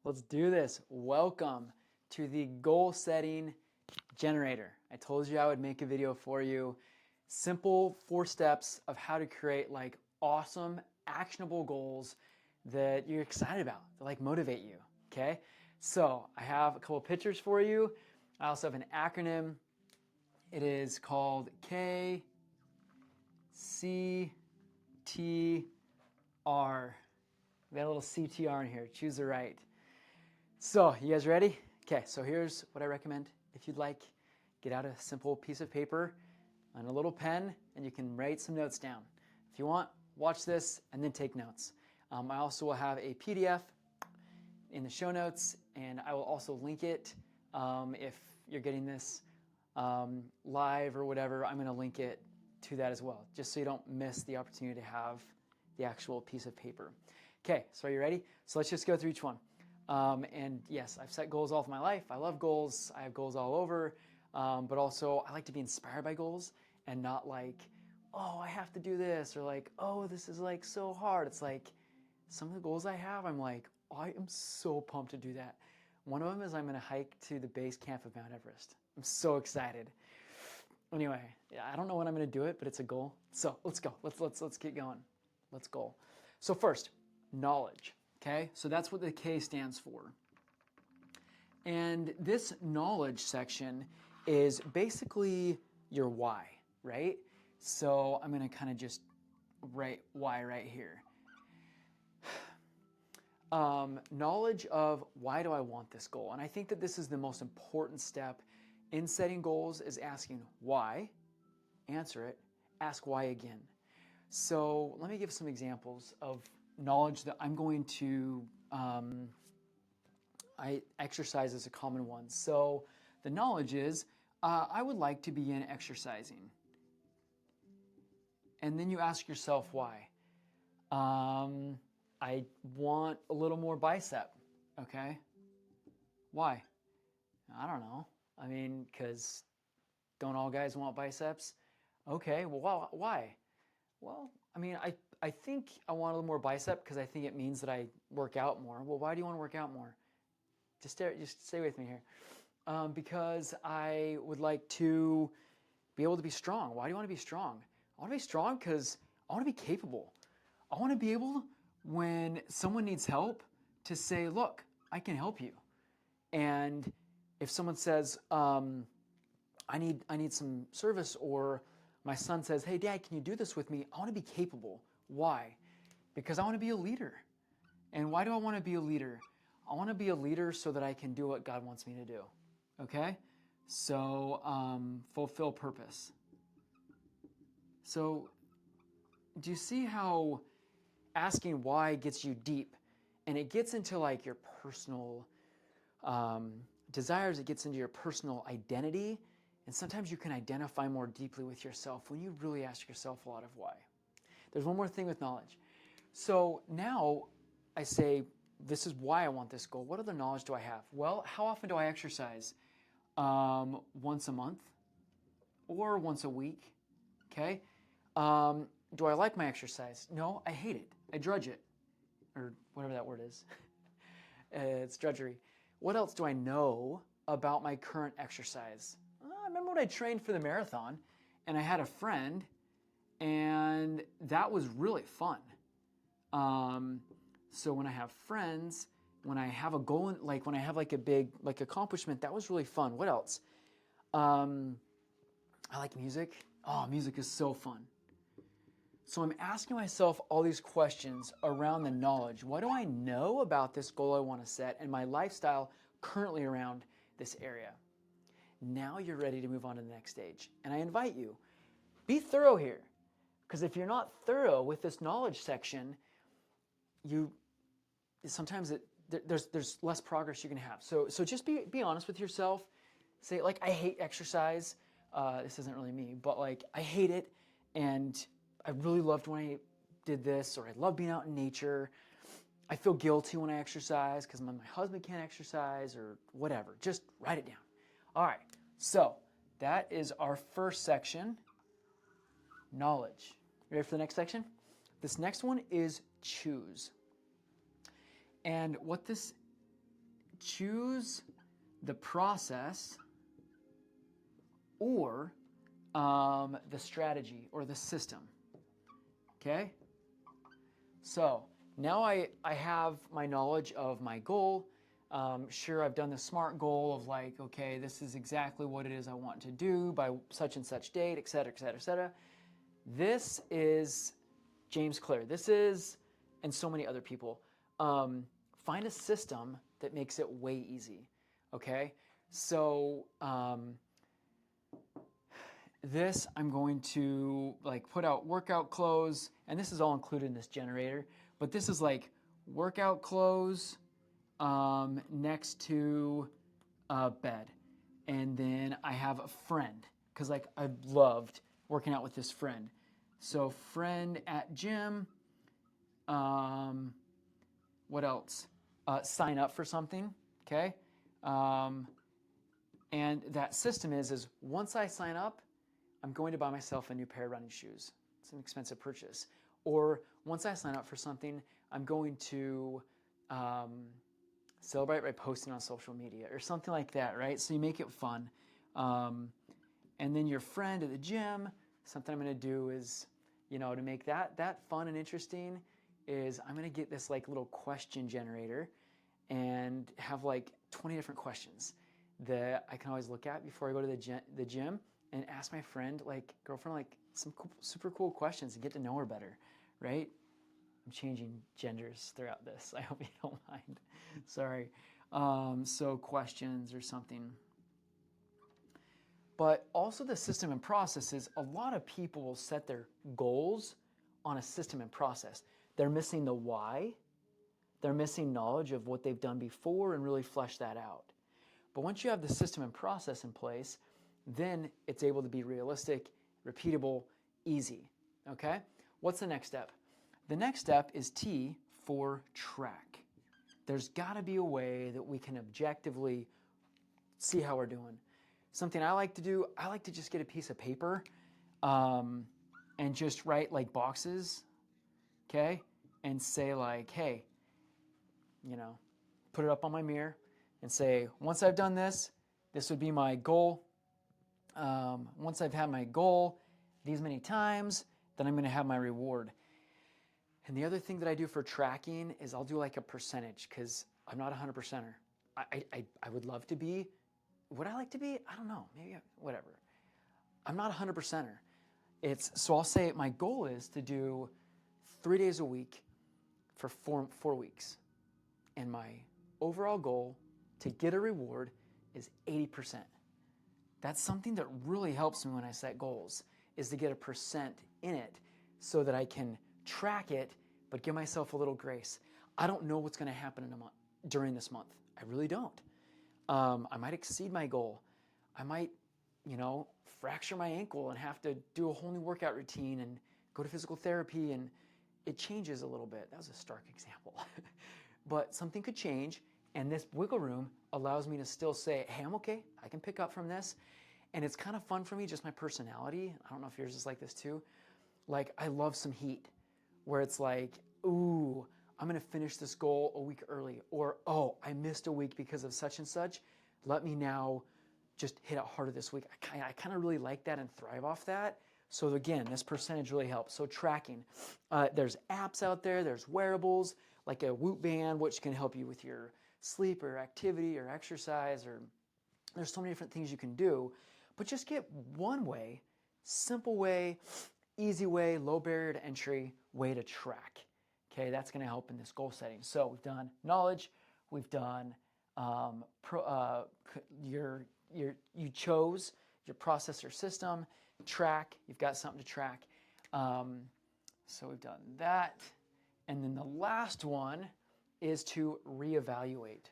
Let's do this. Welcome to the goal setting generator. I told you I would make a video for you. Simple 4 steps of how to create like awesome, actionable goals that you're excited about, that like motivate you. Okay? So I have a couple pictures for you. I also have an acronym. It is called KCTR. We got a little CTR in here. Choose the right. So, you guys ready? Okay, so here's what I recommend. If you'd like, get out a simple piece of paper and a little pen, and you can write some notes down. If you want, watch this and then take notes. I also will have a PDF in the show notes, and I will also link it if you're getting this live or whatever. I'm going to link it to that as well, just so you don't miss the opportunity to have the actual piece of paper. Okay, so are you ready? So let's just go through each one. And yes, I've set goals all of my life. I love goals. I have goals all over. But also I like to be inspired by goals and not like, oh, I have to do this, or like, oh, this is like so hard. It's like some of the goals I have, I'm like, I am so pumped to do that. One of them is I'm going to hike to the base camp of Mount Everest. I'm so excited. Anyway, I don't know when I'm going to do it, but it's a goal. So let's go. Let's get going. Let's go. So first, knowledge. Okay, so that's what the K stands for. And this knowledge section is basically your why, right? So I'm going to kind of just write why right here. Knowledge of why do I want this goal? And I think that this is the most important step in setting goals, is asking why, answer it, ask why again. So let me give some examples of knowledge that I'm going to, exercise is a common one. So the knowledge is, I would like to begin exercising. And then you ask yourself why. I want a little more bicep, okay? Why? I don't know. I mean, because don't all guys want biceps? Okay, well, why? Well, I mean, I think I want a little more bicep because I think it means that I work out more. Well, why do you want to work out more? Just stay with me here. Because I would like to be able to be strong. Why do you want to be strong? I want to be strong because I want to be capable. I want to be able, when someone needs help, to say, look, I can help you. And if someone says, I need some service, or my son says, hey, Dad, can you do this with me? I want to be capable. Why? Because I want to be a leader. And why do I want to be a leader? I want to be a leader so that I can do what God wants me to do. Okay? So, fulfill purpose. So, do you see how asking why gets you deep? And it gets into like your personal desires, it gets into your personal identity. And sometimes you can identify more deeply with yourself when you really ask yourself a lot of why. There's one more thing with knowledge. So now I say, this is why I want this goal. What other knowledge do I have? Well, how often do I exercise? Once a month or once a week. Okay. Do I like my exercise? No, I hate it. I drudge it, or whatever that word is. It's drudgery. What else do I know about my current exercise? I remember when I trained for the marathon and I had a friend, and that was really fun. So when I have friends, when I have a goal, like when I have like a big like accomplishment, that was really fun. What else? I like music. Oh, music is so fun. So I'm asking myself all these questions around the knowledge. What do I know about this goal I want to set and my lifestyle currently around this area? Now you're ready to move on to the next stage. And I invite you, be thorough here. Because if you're not thorough with this knowledge section, there's less progress you can have. So just be honest with yourself. Say, like, I hate exercise. This isn't really me, but like, I hate it. And I really loved when I did this, or I love being out in nature. I feel guilty when I exercise because my husband can't exercise, or whatever. Just write it down. All right, so that is our first section, knowledge. You ready for the next section? This next one is choose. And what this choose the process or the strategy or the system. Okay? So now I have my knowledge of my goal. Sure, I've done the SMART goal of like, okay, this is exactly what it is I want to do by such and such date, et cetera, et cetera, et cetera. This is James Clear. This is, and so many other people. Find a system that makes it way easy. Okay? So this, I'm going to like put out workout clothes, and this is all included in this generator, but this is like workout clothes next to bed. And then I have a friend, because like I loved working out with this friend. So friend at gym, what else? Sign up for something, okay? And that system is once I sign up, I'm going to buy myself a new pair of running shoes. It's an expensive purchase. Or once I sign up for something, I'm going to celebrate by posting on social media or something like that, right? So you make it fun. And then your friend at the gym, something I'm going to do is, to make that fun and interesting is I'm going to get this like little question generator and have like 20 different questions that I can always look at before I go to the gym and ask my friend, like girlfriend, like some super cool questions and get to know her better, right? I'm changing genders throughout this. I hope you don't mind. Sorry. So questions or something. But also the system and processes, a lot of people will set their goals on a system and process. They're missing the why. They're missing knowledge of what they've done before and really flesh that out. But once you have the system and process in place, then it's able to be realistic, repeatable, easy. Okay? What's the next step? The next step is T for track. There's got to be a way that we can objectively see how we're doing. Something I like to do, I like to just get a piece of paper and just write like boxes, okay? And say like, hey, put it up on my mirror and say, once I've done this, this would be my goal. Once I've had my goal these many times, then I'm going to have my reward. And the other thing that I do for tracking is I'll do like a percentage because I'm not a 100%er. I would love to be. Would I like to be? I don't know. Maybe whatever. I'm not a 100%er. So I'll say my goal is to do 3 days a week for 4 weeks. And my overall goal to get a reward is 80%. That's something that really helps me when I set goals, is to get a percent in it so that I can track it, but give myself a little grace. I don't know what's going to happen in a month during this month. I really don't. I might exceed my goal. I might, fracture my ankle and have to do a whole new workout routine and go to physical therapy, and it changes a little bit. That was a stark example. But something could change, and this wiggle room allows me to still say, hey, I'm okay. I can pick up from this. And it's kind of fun for me, just my personality. I don't know if yours is like this too. Like, I love some heat, where it's like, ooh, I'm going to finish this goal a week early. Or, oh, I missed a week because of such and such. Let me now just hit it harder this week. I kind of really like that and thrive off that. So again, this percentage really helps. So tracking. There's apps out there. There's wearables, like a Whoop band, which can help you with your sleep or activity or exercise. Or there's so many different things you can do. But just get one way, simple way, easy way, low barrier to entry way to track. Okay, that's going to help in this goal setting. So we've done knowledge, we've done you chose your process or system, track, you've got something to track. So we've done that. And then the last one is to reevaluate.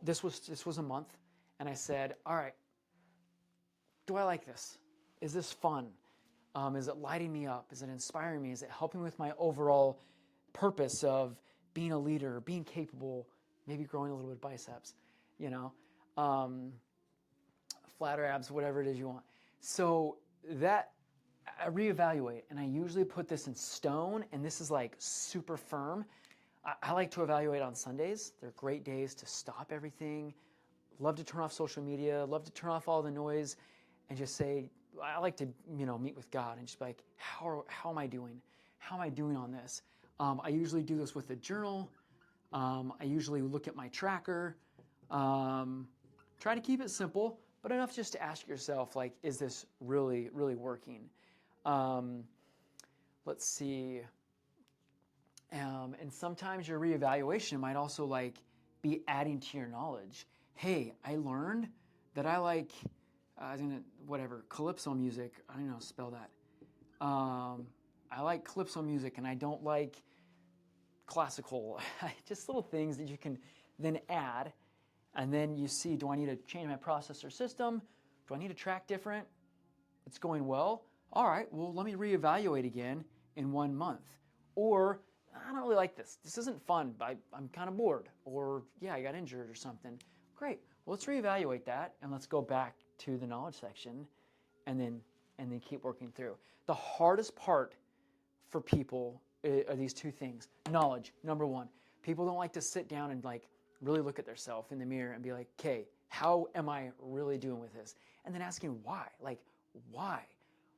This was a month, and I said, all right, do I like this? Is this fun? Is it lighting me up? Is it inspiring me? Is it helping with my overall purpose of being a leader, being capable, maybe growing a little bit of biceps, flatter abs, whatever it is you want. So that I reevaluate, and I usually put this in stone, and this is like super firm. I like to evaluate on Sundays. They're great days to stop everything. Love to turn off social media, love to turn off all the noise, and just say, I like to, meet with God and just be like, how am I doing? How am I doing on this? I usually do this with a journal. I usually look at my tracker. Try to keep it simple, but enough just to ask yourself, like, is this really, really working? Let's see. And sometimes your reevaluation might also like be adding to your knowledge. Hey, I learned that I like, whatever, calypso music. I don't know how to spell that. I like calypso music and I don't like classical. Just little things that you can then add. And then you see, do I need to change my processor system? Do I need to track different? It's going well. All right, well, let me reevaluate again in 1 month. Or, I don't really like this. This isn't fun. I'm kind of bored. Or, yeah, I got injured or something. Great. Well, let's reevaluate that and let's go back to the knowledge section and then keep working through. The hardest part for people are these two things. Knowledge, number one. People don't like to sit down and like really look at themselves in the mirror and be like, okay, how am I really doing with this? And then asking why. Like, why?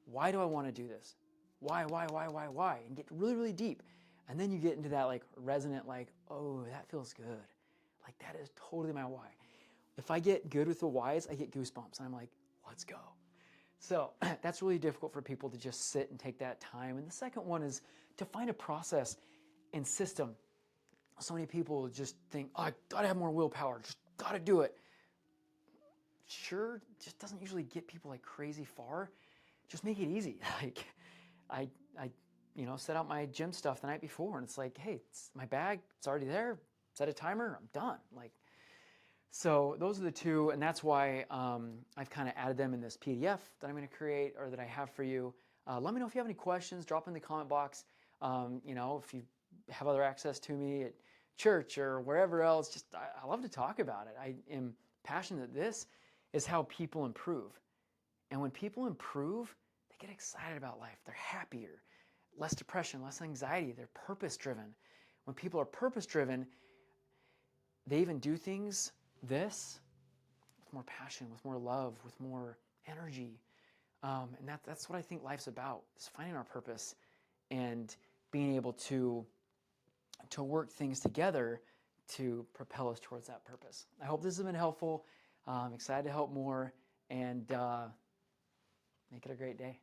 Why do I want to do this? Why? And get really, really deep. And then you get into that like resonant, like, oh, that feels good. Like that is totally my why. If I get good with the whys, I get goosebumps. And I'm like, let's go. So that's really difficult for people to just sit and take that time. And the second one is to find a process and system. So many people just think, oh, I gotta have more willpower, just gotta do it. Sure, just doesn't usually get people like crazy far. Just make it easy. Like I set out my gym stuff the night before and it's like, hey, it's my bag, it's already there, set a timer, I'm done. Like, so those are the two, and that's why I've kind of added them in this PDF that I'm going to create or that I have for you. Let me know if you have any questions. Drop in the comment box. If you have other access to me at church or wherever else, just I love to talk about it. I am passionate that this is how people improve. And when people improve, they get excited about life. They're happier, less depression, less anxiety. They're purpose-driven. When people are purpose-driven, they even do things with more passion, with more love, with more energy. And that's what I think life's about, is finding our purpose and being able to work things together to propel us towards that purpose. I hope this has been helpful. I'm excited to help more, and make it a great day.